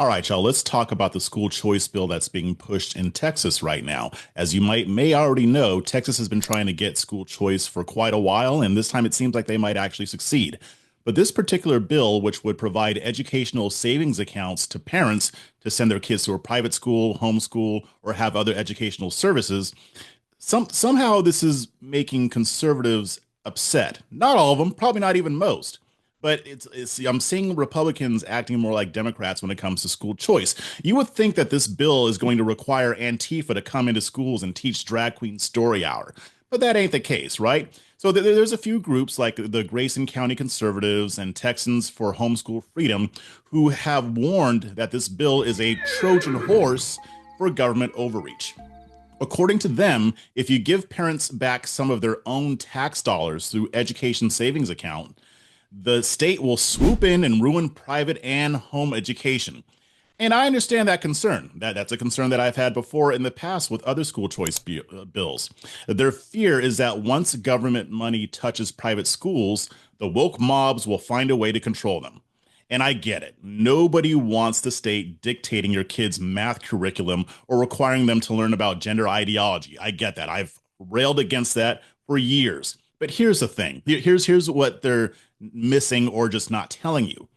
All right, y'all, let's talk about the school choice bill that's being pushed in Texas right now. As you may already know, Texas has been trying to get school choice for quite a while, and this time it seems like they might actually succeed. But this particular bill, which would provide educational savings accounts to parents to send their kids to a private school, homeschool, or have other educational services, somehow this is making conservatives upset. Not all of them, probably not even most. But it's I'm seeing Republicans acting more like Democrats when it comes to school choice. You would think that this bill is going to require Antifa to come into schools and teach drag queen story hour, but that ain't the case, right? So there's a few groups like the Grayson County Conservatives and Texans for Homeschool Freedom who have warned that this bill is a Trojan horse for government overreach. According to them, if you give parents back some of their own tax dollars through education savings account, the state will swoop in and ruin private and home education. And I understand that concern. That's a concern that I've had before in the past with other school choice bills. Their fear is that once government money touches private schools, the woke mobs will find a way to control them. And I get it. Nobody wants the state dictating your kids' math curriculum or requiring them to learn about gender ideology. I get that. I've railed against that for years. But here's the thing. Here's what they're missing or just not telling you.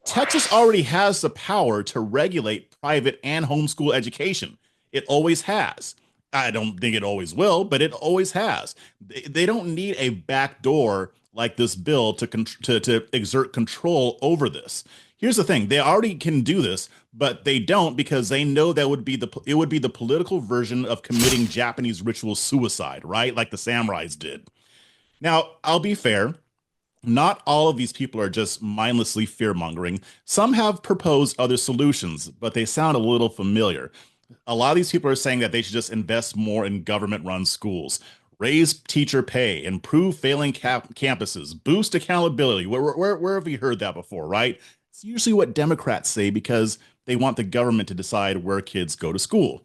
Texas already has the power to regulate private and homeschool education. It always has. I don't think it always will, but it always has. They don't need a backdoor like this bill to exert control over this. Here's the thing: they already can do this, but they don't because they know that it would be the political version of committing Japanese ritual suicide, right? Like the samurais did. Now, I'll be fair. Not all of these people are just mindlessly fear mongering. Some have proposed other solutions, but they sound a little familiar. A lot of these people are saying that they should just invest more in government run schools, raise teacher pay, improve failing campuses, boost accountability. Where have we heard that before, right? It's usually what Democrats say because they want the government to decide where kids go to school.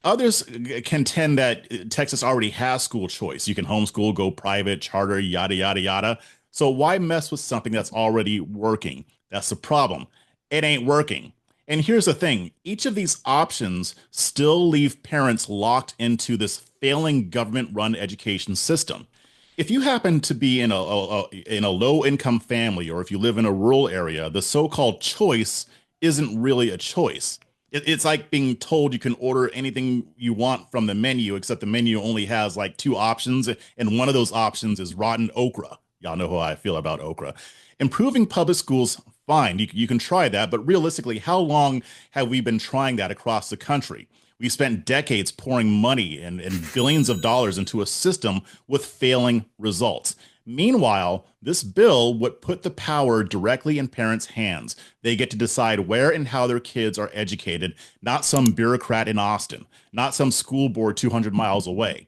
Others contend that Texas already has school choice. You can homeschool, go private, charter, yada, yada, yada. So why mess with something that's already working? That's the problem. It ain't working. And here's the thing: each of these options still leave parents locked into this failing government run education system. If you happen to be in a low income family or if you live in a rural area, the so-called choice isn't really a choice. It's like being told you can order anything you want from the menu, except the menu only has like two options, and one of those options is rotten okra. Y'all know how I feel about okra. Improving public schools, fine, you can try that, but realistically, how long have we been trying that across the country? We spent decades pouring money and billions of dollars into a system with failing results. Meanwhile, this bill would put the power directly in parents' hands. They get to decide where and how their kids are educated, not some bureaucrat in Austin, not some school board 200 miles away.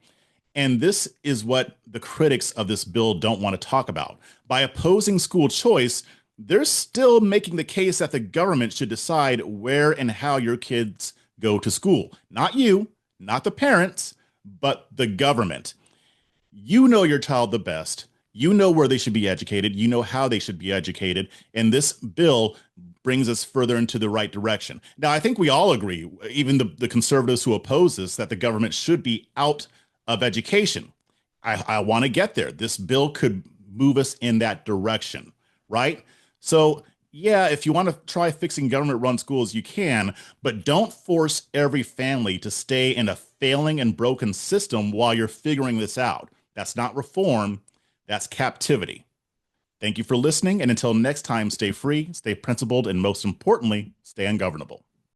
And this is what the critics of this bill don't want to talk about. By opposing school choice, they're still making the case that the government should decide where and how your kids go to school. Not you, not the parents, but the government. You know your child the best. You know where they should be educated. You know how they should be educated. And this bill brings us further into the right direction. Now, I think we all agree, even the conservatives who oppose this, that the government should be out of education. I want to get there. This bill could move us in that direction, right? So, yeah, if you want to try fixing government run schools, you can, but don't force every family to stay in a failing and broken system while you're figuring this out. That's not reform, that's captivity. Thank you for listening. And until next time, stay free, stay principled, and most importantly, stay ungovernable.